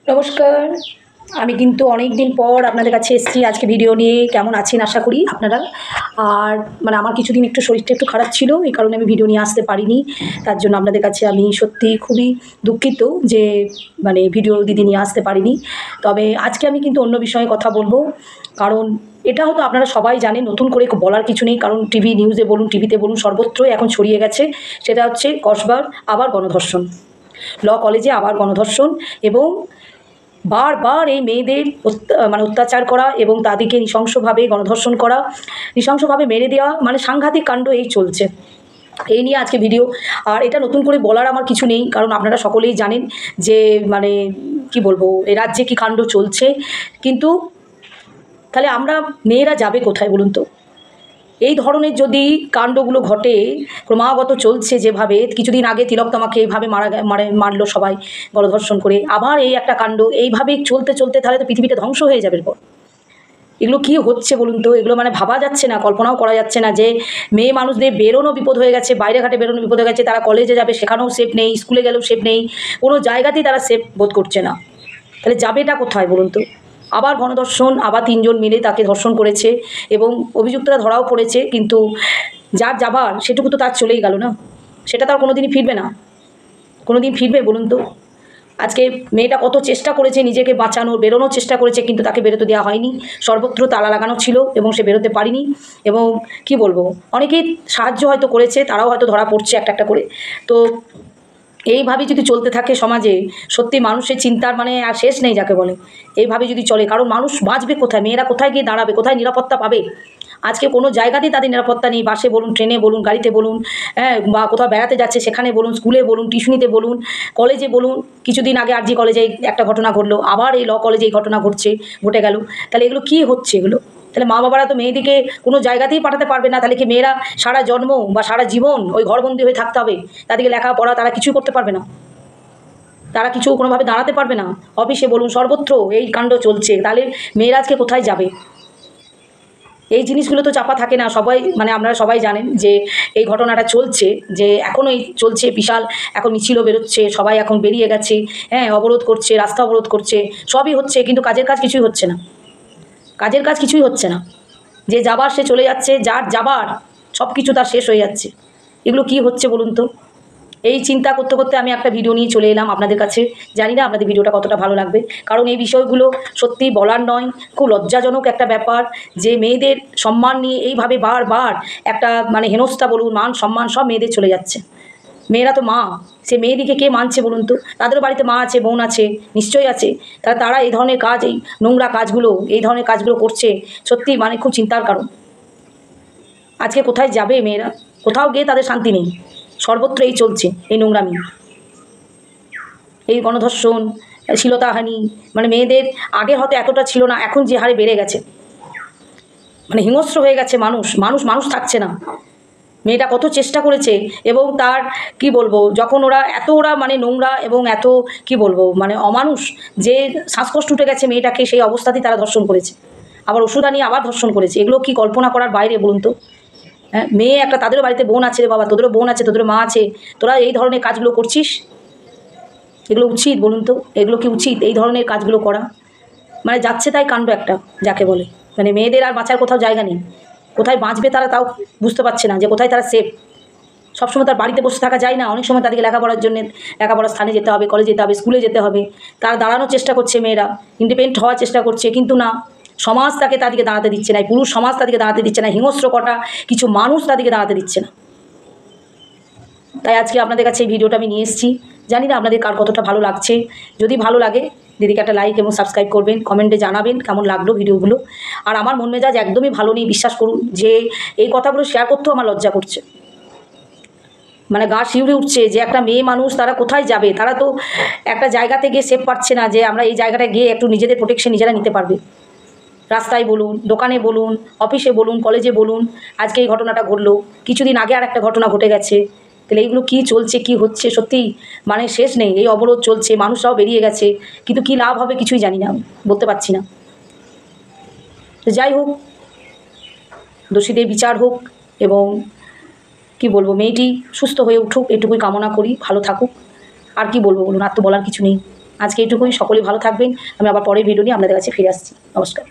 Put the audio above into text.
নমস্কার। আমি কিন্তু অনেক দিন পর আপনাদের কাছে এসেছি আজকে ভিডিও নিয়ে। কেমন আছেন আশা করি আপনারা। আর আমার কিছুদিন একটু শরীরটা একটু খারাপ ছিল, এই কারণে আমি ভিডিও নিয়ে আসতে পারিনি। তার জন্য আপনাদের কাছে আমি সত্যি খুবই দুঃখিত যে ভিডিও দিদি নিয়ে আসতে পারিনি। তবে আজকে আমি কিন্তু অন্য বিষয়ে কথা বলবো, কারণ এটা হয়তো আপনারা সবাই জানেন, নতুন করে বলার কিছু নেই। কারণ টিভি নিউজে বলুন, টিভিতে বলুন, সর্বত্রই এখন ছড়িয়ে গেছে। সেটা হচ্ছে কসবার আবার গণধর্ষণ, ল কলেজে আবার গণধর্ষণ, এবং বারবার এই মেয়েদের অত্যাচার করা এবং তাদেরকে নৃশংসভাবে গণধর্ষণ করা, নৃশংসভাবে মেরে দেওয়া, সাংঘাতিক কাণ্ড এই চলছে। এই নিয়ে আজকে ভিডিও। আর এটা নতুন করে বলার আমার কিছু নেই, কারণ আপনারা সকলেই জানেন যে কি বলবো, এ রাজ্যে কী কাণ্ড চলছে। কিন্তু তাহলে আমরা মেয়েরা যাবে কোথায় বলুন তো? এই ধরনের যদি কাণ্ডগুলো ঘটে, ক্রমাগত চলছে যেভাবে, কিছুদিন আগে তিলোত্তমাকে এইভাবে মারলো সবাই গণধর্ষণ করে, আবার এই একটা কাণ্ড এইভাবে চলতে চলতে তাহলে তো পৃথিবীটা ধ্বংস হয়ে যাবে এরপর। এগুলো কী হচ্ছে বলুন তো? এগুলো ভাবা যাচ্ছে না, কল্পনাও করা যাচ্ছে না যে মেয়ে মানুষদের বেরোনো বিপদ হয়ে গেছে, বাইরে ঘাটে বেরোনো বিপদ হয়ে গেছে। তারা কলেজে যাবে, সেখানেও সেফ নেই, স্কুলে গেলেও সেফ নেই, কোনো জায়গাতেই তারা সেফ বোধ করছে না। তাহলে যাবেটা কোথায় বলুন তো? আবার গণধর্ষণ, আবার ৩ জন মিলে তাকে ধর্ষণ করেছে এবং অভিযুক্তরা ধরাও পড়েছে। কিন্তু যার যাবার সেটুকু তো তার চলেই গেল না, সেটা তো আর কোনো দিনই ফিরবে না। কোনো দিন ফিরবে বলুন তো? আজকে মেয়েটা কত চেষ্টা করেছে নিজেকে বাঁচানোর, বেরোনোর চেষ্টা করেছে, কিন্তু তাকে বেরোতে দেওয়া হয়নি। সর্বত্র তালা লাগানো ছিল এবং সে বেরোতে পারেনি। এবং কি বলবো, অনেকেই সাহায্য হয়তো করেছে, তারাও হয়তো ধরা পড়ছে একটা একটা করে। তো এইভাবে যদি চলতে থাকে সমাজে, সত্যি মানুষের চিন্তার আর শেষ নেই যাকে বলে। এইভাবে যদি চলে, কারণ মানুষ বাঁচবে কোথায়? মেয়েরা কোথায় গিয়ে দাঁড়াবে? কোথায় নিরাপত্তা পাবে? আজকে কোনো জায়গাতেই তাদের নিরাপত্তা নেই। বাসে বলুন, ট্রেনে বলুন, গাড়িতে বলুন, হ্যাঁ, বা কোথাও বেড়াতে যাচ্ছে সেখানে বলুন, স্কুলে বলুন, টিউশনিতে বলুন, কলেজে বলুন। কিছুদিন আগে আরজি কলেজে একটা ঘটনা ঘটলো, আবার এই ল কলেজে এই ঘটনা ঘটে গেল। তাহলে এগুলো কী হচ্ছে এগুলো? তাহলে মা বাবারা তো মেয়েদিকে কোনো জায়গাতেই পাঠাতে পারবে না। তাহলে কি মেয়েরা সারা জন্ম বা সারা জীবন ওই ঘরবন্দি হয়ে থাকতে হবে? তাদেরকে লেখাপড়া তারা কিছুই করতে পারবে না, তারা কিছু কোনোভাবে দাঁড়াতে পারবে না। অফিসে বলুন, সর্বত্র এই কাণ্ড চলছে। তাহলে মেয়েরা আজকে কোথায় যাবে? এই জিনিসগুলো তো চাপা থাকে না। সবাই আপনারা সবাই জানেন যে এই ঘটনাটা চলছে, যে এখনও এই চলছে বিশাল। এখন মিছিলও বেরোচ্ছে, সবাই এখন বেরিয়ে গেছে, হ্যাঁ, অবরোধ করছে, রাস্তা অবরোধ করছে, সবই হচ্ছে, কিন্তু কাজের কাজ কিছুই হচ্ছে না। কাজের কাজ কিছুই হচ্ছে না। যে যাবার সে চলে যাচ্ছে, যার যাবার সব কিছু তার শেষ হয়ে যাচ্ছে। এগুলো কি হচ্ছে বলুন তো? এই চিন্তা করতে করতে আমি একটা ভিডিও নিয়ে চলে এলাম আপনাদের কাছে। জানি না আপনাদের ভিডিওটা কতটা ভালো লাগবে, কারণ এই বিষয়গুলো সত্যিই বলার নয়। খুব লজ্জাজনক একটা ব্যাপার যে মেয়েদের সম্মান নিয়ে এইভাবে বারবার একটা হেনস্থা বলুন, মান সম্মান সব মেয়েদের চলে যাচ্ছে। মেয়েরা তো মা, সে মেয়েদিকে কে মানছে বলুন তো? তাদেরও বাড়িতে মা আছে, বোন আছে, নিশ্চয়ই আছে। তারা এই ধরনের কাজ, এই নোংরা কাজগুলো, এই ধরনের কাজগুলো করছে। সত্যি খুব চিন্তার কারণ। আজকে কোথায় যাবে মেয়েরা? কোথাও গিয়ে তাদের শান্তি নেই। সর্বত্র এই চলছে, এই নোংরামি, এই গণধর্ষণ, শ্লীলতাহানি। মেয়েদের আগে হয়তো এতটা ছিল না, এখন যে হারে বেড়ে গেছে। হিংস্র হয়ে গেছে মানুষ, মানুষ মানুষ থাকছে না। মেয়েটা কত চেষ্টা করেছে, এবং তার কি বলবো, যখন ওরা নোংরা এবং এত কি বলবো অমানুষ, যে শ্বাসকষ্ট উঠে গেছে মেয়েটাকে, সেই অবস্থাতেই তারা ধর্ষণ করেছে। আবার ওষুধ আনিয়ে আবার ধর্ষণ করেছে। এগুলো কি কল্পনা করার বাইরে বলুন তো? হ্যাঁ, মেয়ে একটা, তাদেরও বাড়িতে বোন আছে রে বাবা, তোদেরও বোন আছে, তোদেরও মা আছে। তোরা এই ধরনের কাজগুলো করছিস? এগুলো উচিত বলুন তো? এগুলো কি উচিত এই ধরনের কাজগুলো করা? যাচ্ছে তাই কাণ্ড একটা যাকে বলে। মেয়েদের আর বাঁচার কোথাও জায়গা নেই। কোথায় বাঁচবে তারা তাও বুঝতে পারছে না, যে কোথায় তারা সেফ। সবসময় তার বাড়িতে বসে থাকা যায় না, অনেক সময় তাদেরকে লেখাপড়ার জন্য লেখাপড়ার স্থানে যেতে হবে, কলেজে যেতে হবে, স্কুলে যেতে হবে। তারা দাঁড়ানোর চেষ্টা করছে, মেয়েরা ইন্ডিপেন্ডেন্ট হওয়ার চেষ্টা করছে, কিন্তু না, সমাজ তাদেরকে দাঁড়াতে দিচ্ছে না। পুরুষ সমাজ তাদেরকে দাঁড়াতে দিচ্ছে না। হিংস্র কটা কিছু মানুষ তাদেরকে দাঁড়াতে দিচ্ছে না। তাই আজকে আপনাদের কাছে এই ভিডিওটা আমি নিয়ে এসেছি। জানি না আপনাদের কার কতটা ভালো লাগছে। যদি ভালো লাগে দিদিকে একটা লাইক এবং সাবস্ক্রাইব করবেন, কমেন্টে জানাবেন কেমন লাগলো ভিডিওগুলো। আর আমার মন মেজাজ একদমই ভালো নেই, বিশ্বাস করুন, যে এই কথাগুলো শেয়ার করতেও আমার লজ্জা করছে। গা শিউরে উঠছে যে একটা মেয়ে মানুষ, তারা কোথায় যাবে? তারা তো একটা জায়গাতে গিয়ে সেফ পাচ্ছে না, যে আমরা এই জায়গাটায় গিয়ে একটু নিজেদের প্রোটেকশন নিজেরা নিতে পারবে। রাস্তায় বলুন, দোকানে বলুন, অফিসে বলুন, কলেজে বলুন। আজকে এই ঘটনাটা ঘটলো, কিছুদিন আগে আর একটা ঘটনা ঘটে গেছে। তাহলে এইগুলো কী চলছে, কী হচ্ছে, সত্যিই শেষ নেই। এই অবরোধ চলছে, মানুষরাও বেরিয়ে গেছে, কিন্তু কী লাভ হবে কিছুই জানি না, বলতে পারছি না। তো যাই হোক, দোষীদের বিচার হোক, এবং কি বলবো, মেয়েটি সুস্থ হয়ে উঠুক, এটুকুই কামনা করি, ভালো থাকুক। আর কি বলবো বলুন? আর তো বলার কিছু নেই। আজকে এইটুকুই, সকলেই ভালো থাকবেন। আমি আবার পরের ভিডিও নিয়ে আপনাদের কাছে ফিরে আসছি। নমস্কার।